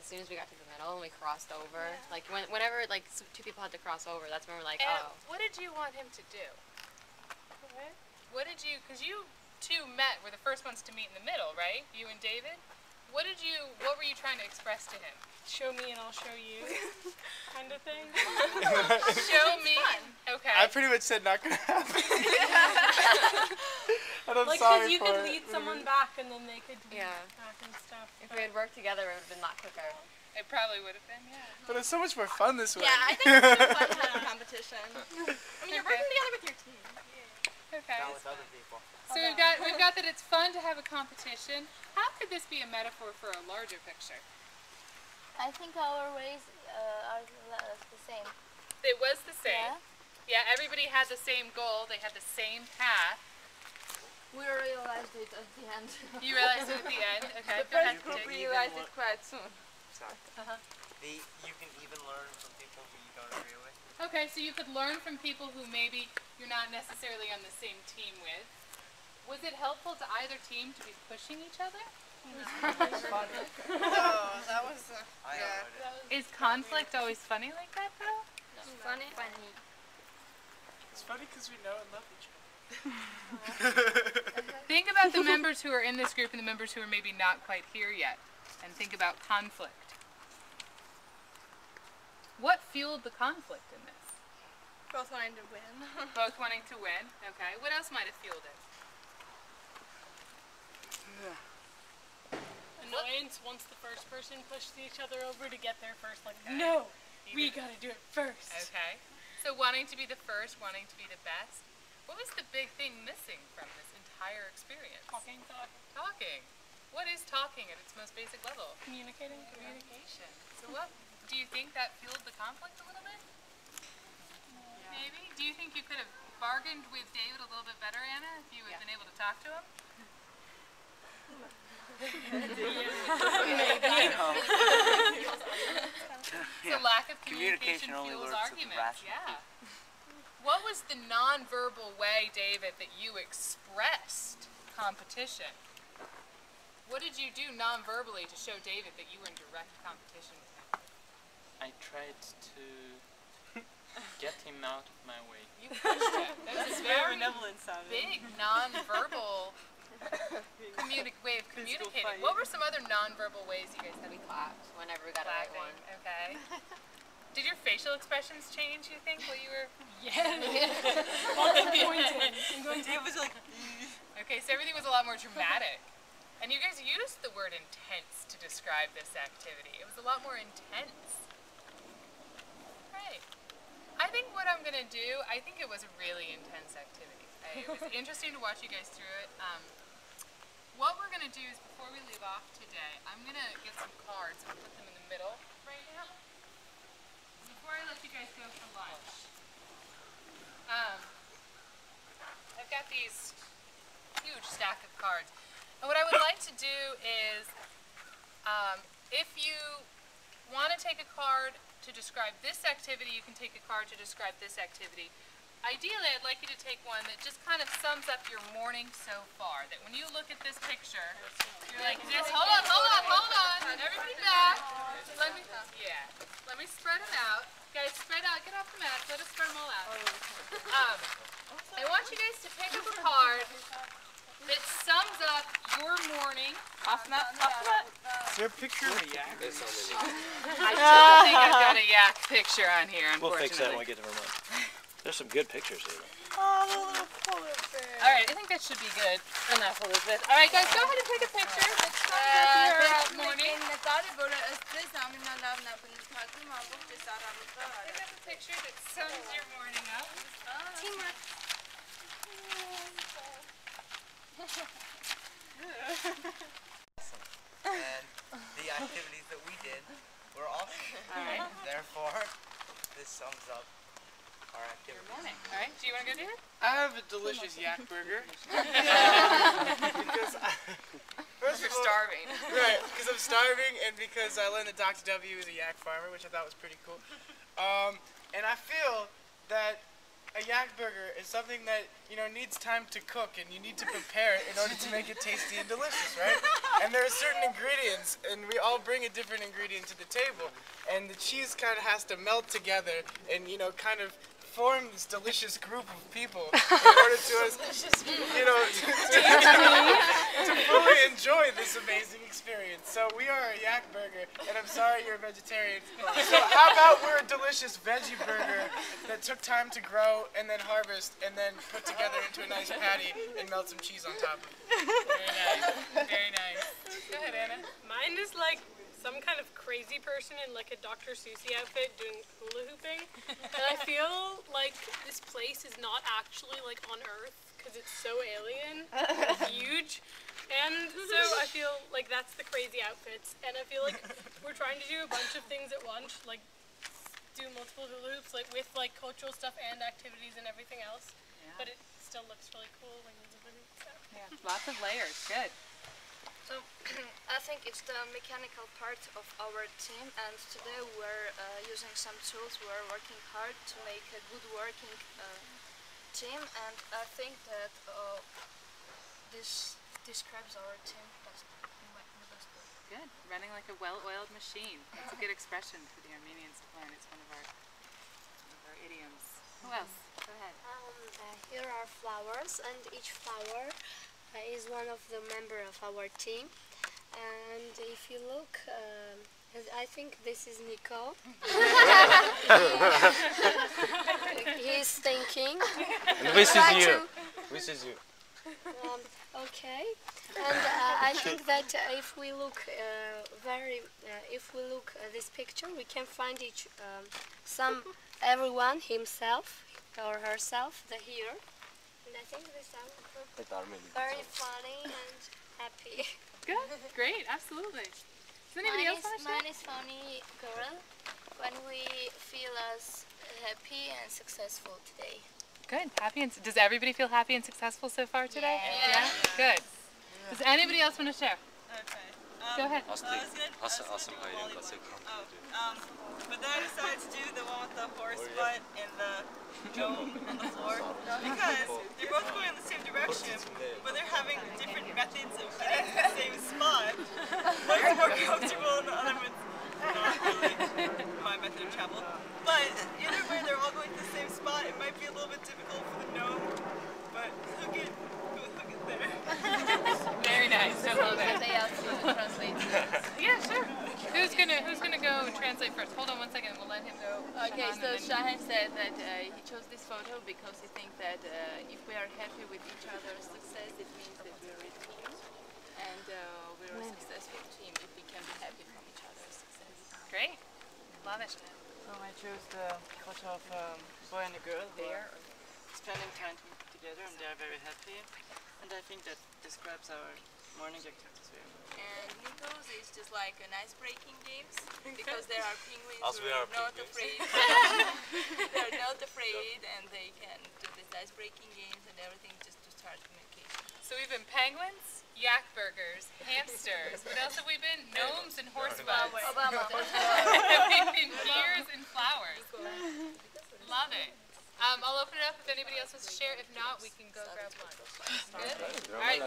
as soon as we got to the middle and we crossed over, like whenever like two people had to cross over, that's when we're like, and oh. what did you want him to do? What did you? Because you two were the first ones to meet in the middle, right? You and David. What were you trying to express to him? Show me and I'll show you, kind of thing. Show me. Okay. I pretty much said not gonna happen. And I'm Like, sorry because you for could it. lead someone back and then they could lead Yeah. back and stuff. If we had worked together, it would have been a lot quicker. It probably would have been, yeah. But it's so much more fun this way. Yeah, I think it's really fun to have a competition. I mean, you're working together with your team. Okay. Not with other people. So we've got that it's fun to have a competition. How could this be a metaphor for a larger picture? I think our ways are the same. It was the same. Yeah. Yeah, everybody had the same goal. They had the same path. We realized it at the end. You realized it at the end. Okay. The first group realized it quite soon. Sorry. You can even learn from people who you don't agree with. Okay, so you could learn from people who maybe you're not necessarily on the same team with. Was it helpful to either team to be pushing each other? No, that was Is conflict always funny like that, though? funny. It's funny because we know and love each other. Think about the members who are in this group and the members who are maybe not quite here yet, and think about conflict. What fueled the conflict in this? Both wanting to win. Both wanting to win. Okay. What else might have fueled it? Annoyance once the first person pushed each other over to get there first. Like, no, we gotta do it first. Okay. So wanting to be the first, wanting to be the best. What was the big thing missing from this entire experience? Talking. What is talking at its most basic level? Communicating. Communication. So what, do you think that fueled the conflict a little bit? Yeah. Maybe? Do you think you could have bargained with David a little bit better, Anna, if you had been able to talk to him? The lack of communication only fuels works with arguments. rational Yeah. What was the non-verbal way, David, that you expressed competition? What did you do non-verbally to show David that you were in direct competition with him? I tried to get him out of my way. You pushed him. That was a very benevolent sounding. big non-verbal way of communicating. What were some other non-verbal ways you guys had? We clapped whenever we got a right one. Okay. Did your facial expressions change, you think, while you were... Yeah. It was like... Okay, so everything was a lot more dramatic. And you guys used the word intense to describe this activity. It was a lot more intense. Right. I think what I'm going to do, I think it was a really intense activity. It was interesting to watch you guys through it. What we're going to do is, before we leave off today, I'm going to get some cards and put them in the middle right now. Before I let you guys go for lunch, I've got these huge stack of cards. And what I would like to do is, if you want to take a card to describe this activity, you can take a card to describe this activity. Ideally, I'd like you to take one that just kind of sums up your morning so far. That when you look at this picture, you're like, just hold on. Everybody back. Let me spread them out. Guys, spread out. Get off the mat. Let us spread them all out. I want you guys to pick up a card that sums up your morning. Off that. Is there a picture of a yak? I still think I've got a yak picture on here, We'll unfortunately. fix that when we get to Vermont. There's some good pictures here. Oh, the little polar bear. All right, I think that should be good enough, Elizabeth. All right, guys, go ahead and take a picture. Your morning. Pick up a picture that sums your morning up. Teamwork. And the activities that we did were awesome. Alright. Therefore, this sums up our activity. Morning. All right, do you want to go do it? I have a delicious yak burger. First You're of all, starving. Right, because I'm starving and because I learned that Dr. W is a yak farmer, which I thought was pretty cool. And I feel that a yak burger is something that, you know, needs time to cook and you need to prepare it in order to make it tasty and delicious, right? And there are certain ingredients, and we all bring a different ingredient to the table. And the cheese kind of has to melt together and, you know, kind of form this delicious group of people in order to us, you know, to fully enjoy this amazing experience. So we are a yak burger, and I'm sorry you're a vegetarian. So how about we're a delicious veggie burger that took time to grow and then harvest and then put together into a nice patty and melt some cheese on top of it. Very nice. Very nice. Go ahead, Anna. Mine is like some kind of crazy person in like a Dr. Susie outfit doing hula hooping. And I feel like this place is not actually like on Earth because it's so alien, huge. And so I feel like that's the crazy outfits. And I feel like we're trying to do a bunch of things at once, like do multiple hula hoops, like with like cultural stuff and activities and everything else. Yeah. But it still looks really cool when you do the hoop stuff. Yeah. Lots of layers. Good. So I think it's the mechanical part of our team, and today we're using some tools. We're working hard to make a good working team, and I think that this describes our team best. The best way. Good. Running like a well-oiled machine. That's a good expression for the Armenians to learn. It's one of our idioms. Who else? Go ahead. Here are flowers, and each flower is one of the member of our team. And if you look, I think this is Nico. He's thinking. And this is you. This is you. Okay. And I think that if we look at this picture, we can find everyone himself or herself here. And I think this is very funny and happy. Good. Great. Absolutely. Does anybody else want to share? Mine is funny, girl, when we feel as happy and successful today. Good. Happy and does everybody feel happy and successful so far today? Yeah. Good. Does anybody else want to share? Okay. Go ahead. But then I decided to do the one with the horse butt and the dome on the floor because they're both going in the same direction, but they're having different methods of getting to the same spot. One's more comfortable and the other one's not really my method of travel. But either way, they're all going to the same spot. It might be a little bit difficult for the gnome, but he'll get there. Very nice. I love it. They have to translate. Yeah, sure. Who's gonna go and translate first? Hold on one second. We'll let him go. Okay, Shahan, so and then- Shahan said that he chose this photo because he thinks that if we are happy with each other's success, it means that we're a team, and we're a successful team if we can be happy from each other's success. Great. Love it. So I chose the photo of a boy and a girl. They are spending time together and they are very happy. And I think that describes our morning activities very well. And Nico's is just like an ice-breaking games because there are penguins As who we are are not penguins. afraid. They're not afraid, and they can do these ice-breaking games and everything just to start communication. So we've been penguins, yak burgers, hamsters. What else have we been? Gnomes and horse butts. Obama. We've been deers and flowers. Love it. I'll open it up if anybody else wants to share. If not, we can go grab lunch. Good? All right.